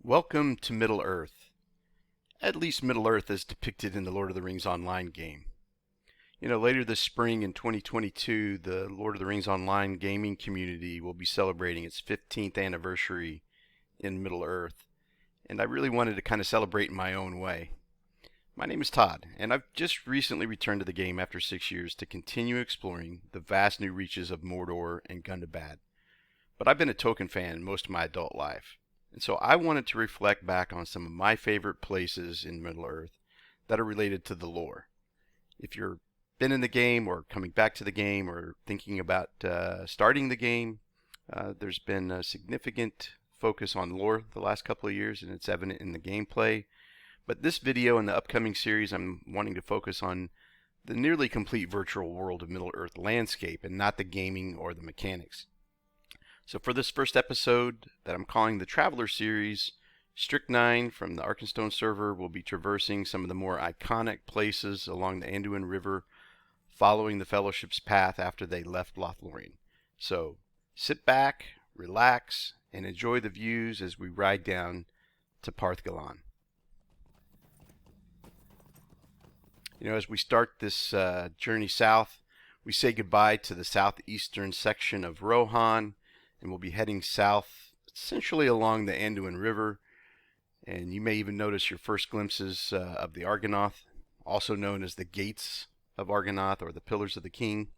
Welcome to Middle-earth. At least Middle-earth as depicted in the Lord of the Rings Online game. Later this spring in 2022, the Lord of the Rings Online gaming community will be celebrating its 15th anniversary in Middle-earth, and I really wanted to kind of celebrate in my own way. My name is Todd, and I've just recently returned to the game after 6 years to continue exploring the vast new reaches of Mordor and Gundabad. But I've been a Tolkien fan most of my adult life. And so I wanted to reflect back on some of my favorite places in Middle-earth that are related to the lore. If you've been in the game or coming back to the game or thinking about starting the game, there's been a significant focus on lore the last couple of years, and it's evident in the gameplay. But this video and the upcoming series, I'm wanting to focus on the nearly complete virtual world of Middle-earth landscape and not the gaming or the mechanics. So for this first episode that I'm calling the Traveler Series, Strychnine from the Arkenstone server will be traversing some of the more iconic places along the Anduin River, following the Fellowship's path after they left Lothlorien. So sit back, relax, and enjoy the views as we ride down to Parth. As we start this journey south, we say goodbye to the southeastern section of Rohan, and we'll be heading south essentially along the Anduin River, and you may even notice your first glimpses of the Argonath, also known as the Gates of Argonath or the Pillars of the King.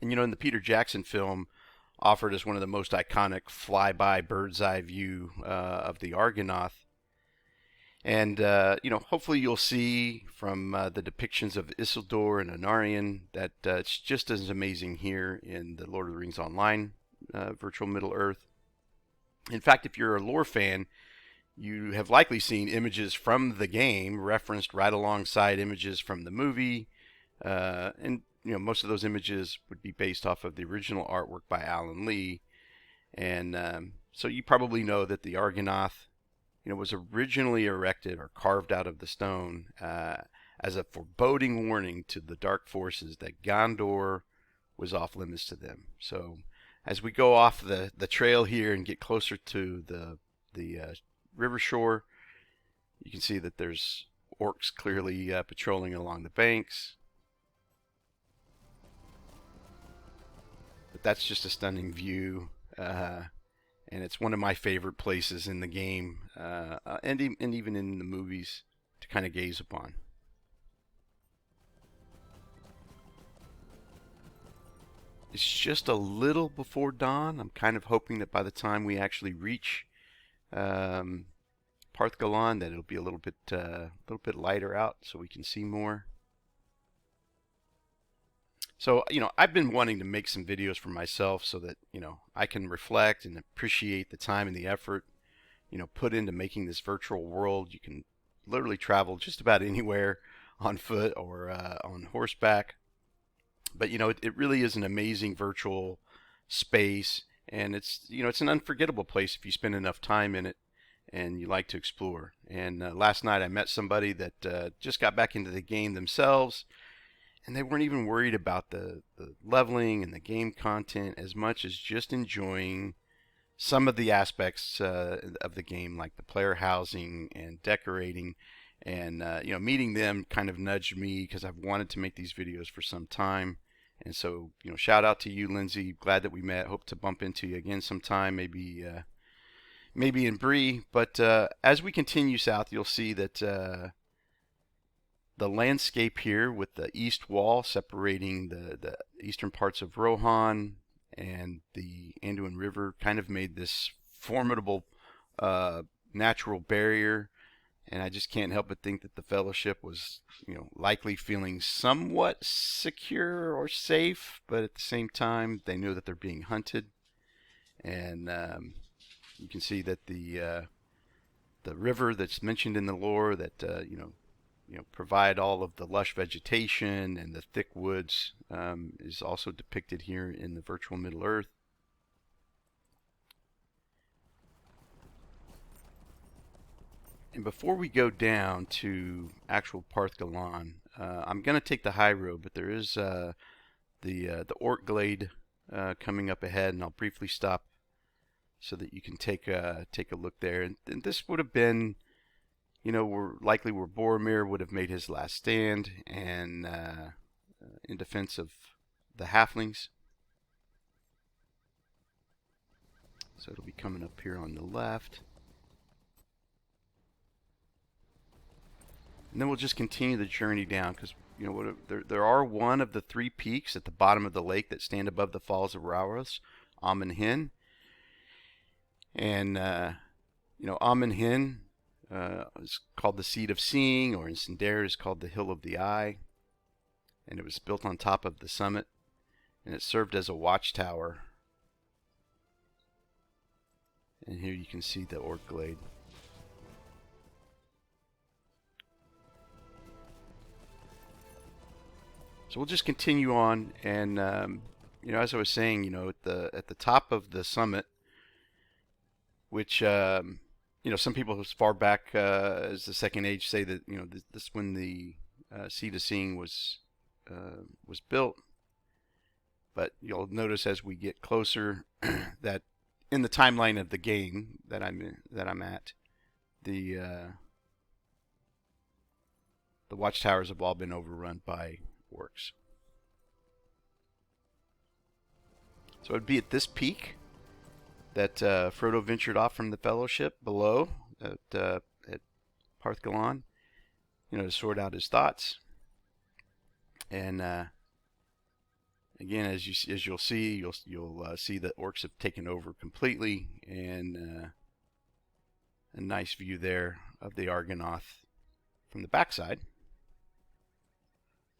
And in the Peter Jackson film, offered as one of the most iconic flyby bird's eye view of the Argonath. And hopefully you'll see from the depictions of Isildur and Anarion that it's just as amazing here in the Lord of the Rings Online virtual Middle-earth. In fact, if you're a lore fan, you have likely seen images from the game referenced right alongside images from the movie, and most of those images would be based off of the original artwork by Alan Lee. And so you probably know that the Argonath was originally erected or carved out of the stone as a foreboding warning to the dark forces that Gondor was off limits to them. So as we go off the trail here and get closer to the river shore, you can see that there's orcs clearly patrolling along the banks. But that's just a stunning view, and it's one of my favorite places in the game, and even in the movies, to kind of gaze upon. It's just a little before dawn. I'm kind of hoping that by the time we actually reach Parth that it'll be a little bit lighter out, so we can see more. So I've been wanting to make some videos for myself so that I can reflect and appreciate the time and the effort put into making this virtual world. You can literally travel just about anywhere on foot or on horseback. But it really is an amazing virtual space, and it's an unforgettable place if you spend enough time in it and you like to explore. And last night I met somebody that just got back into the game themselves, and they weren't even worried about the leveling and the game content as much as just enjoying some of the aspects of the game, like the player housing and decorating. And meeting them kind of nudged me because I've wanted to make these videos for some time. And so shout out to you, Lindsay. Glad that we met. Hope to bump into you again sometime, maybe in Bree. But as we continue south, you'll see that the landscape here with the east wall separating the eastern parts of Rohan and the Anduin River kind of made this formidable natural barrier. And I just can't help but think that the Fellowship was, likely feeling somewhat secure or safe, but at the same time, they knew that they're being hunted. And you can see that the river that's mentioned in the lore that provide all of the lush vegetation and the thick woods is also depicted here in the virtual Middle-earth. And before we go down to actual Parth, I'm going to take the high road, but there is the orc glade coming up ahead, and I'll briefly stop so that you can take a look there. And this would have been, likely where Boromir would have made his last stand, and in defense of the halflings. So it'll be coming up here on the left. And then we'll just continue the journey down, because there are one of the three peaks at the bottom of the lake that stand above the falls of Rauros, Amon Hen. And Amon Hen is called the Seat of Seeing, or in Sindar is called the Hill of the Eye. And it was built on top of the summit, and it served as a watchtower. And here you can see the orc glade. So we'll just continue on, and as I was saying, at the top of the summit, which some people as far back as the Second Age say that this when the Seat of Seeing was built. But you'll notice as we get closer that in the timeline of the game that I'm at, the watchtowers have all been overrun by orcs. So it'd be at this peak that Frodo ventured off from the Fellowship below at Parth Galen, to sort out his thoughts. And again, as you'll see, you'll see that orcs have taken over completely, and a nice view there of the Argonath from the backside.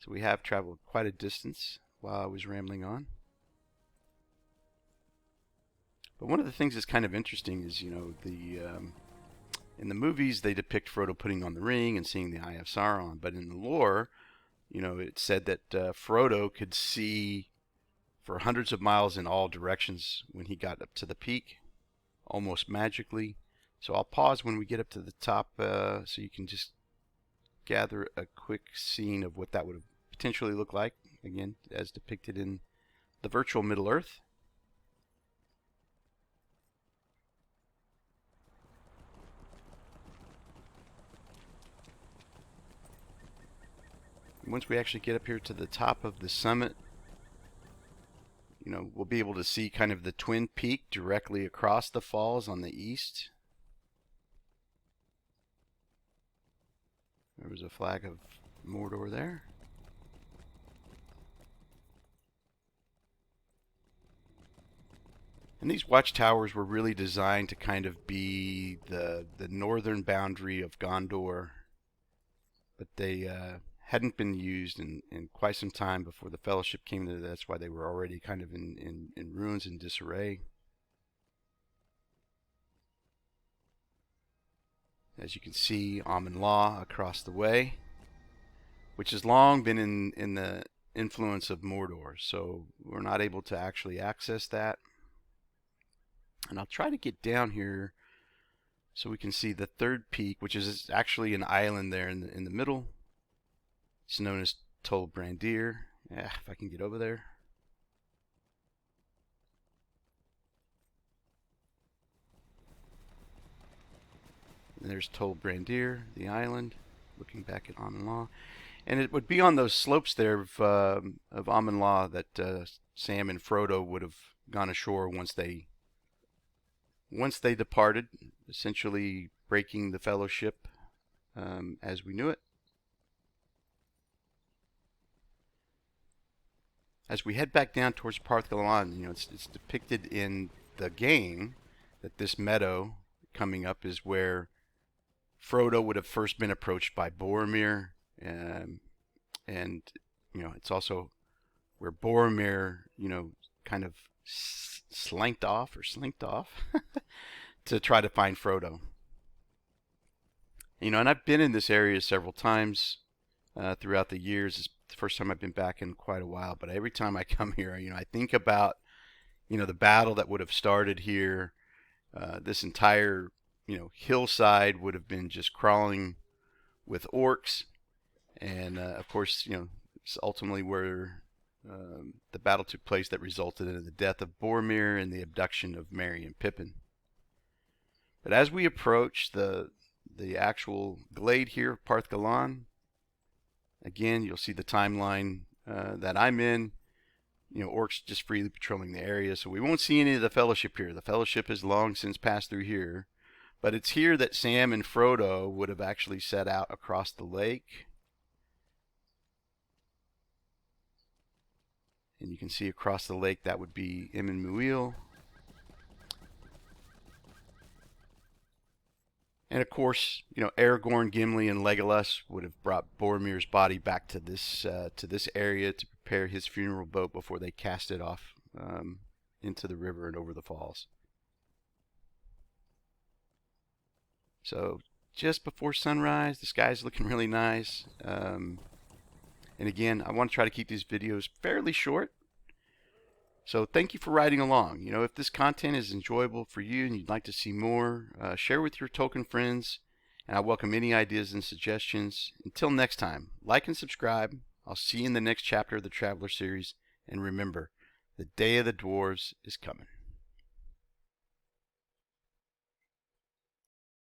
So we have traveled quite a distance while I was rambling on. But one of the things that's kind of interesting is, in the movies they depict Frodo putting on the ring and seeing the Eye of Sauron, but in the lore, it said that Frodo could see for hundreds of miles in all directions when he got up to the peak, almost magically. So I'll pause when we get up to the top so you can just gather a quick scene of what that would have potentially looked like, again, as depicted in the virtual Middle-earth. Once we actually get up here to the top of the summit, we'll be able to see kind of the twin peak directly across the falls on the east. There was a flag of Mordor there. And these watchtowers were really designed to kind of be the northern boundary of Gondor, but they hadn't been used in quite some time before the Fellowship came there. That's why they were already kind of in ruins and disarray. As you can see, Amon Law across the way, which has long been in the influence of Mordor, so we're not able to actually access that. And I'll try to get down here so we can see the third peak, which is actually an island there in the middle. It's known as Tol Brandir. If I can get over there. And there's Tol Brandir, the island, looking back at Amon Law. And it would be on those slopes there of Amon Law that Sam and Frodo would have gone ashore once they departed, essentially breaking the Fellowship as we knew it. As we head back down towards Parth Galen, it's depicted in the game that this meadow coming up is where Frodo would have first been approached by Boromir, and it's also where Boromir, kind of slinked off to try to find Frodo. And I've been in this area several times throughout the years. It's the first time I've been back in quite a while, but every time I come here, I think about, the battle that would have started here. This entire, hillside would have been just crawling with orcs, and of course, it's ultimately where the battle took place that resulted in the death of Boromir and the abduction of Merry and Pippin. But as we approach the actual glade here, Parth, again, you'll see the timeline that I'm in. You know, orcs just freely patrolling the area, so we won't see any of the Fellowship here. The Fellowship has long since passed through here. But it's here that Sam and Frodo would have actually set out across the lake. And you can see across the lake that would be Emyn Muil. And of course, you know, Aragorn, Gimli, and Legolas would have brought Boromir's body back to this area to prepare his funeral boat before they cast it off into the river and over the falls. So just before sunrise, the sky's looking really nice. And again, I want to try to keep these videos fairly short. So thank you for riding along. You know, if this content is enjoyable for you and you'd like to see more, share with your Tolkien friends. And I welcome any ideas and suggestions. Until next time, like and subscribe. I'll see you in the next chapter of the Traveler series. And remember, the Day of the Dwarves is coming.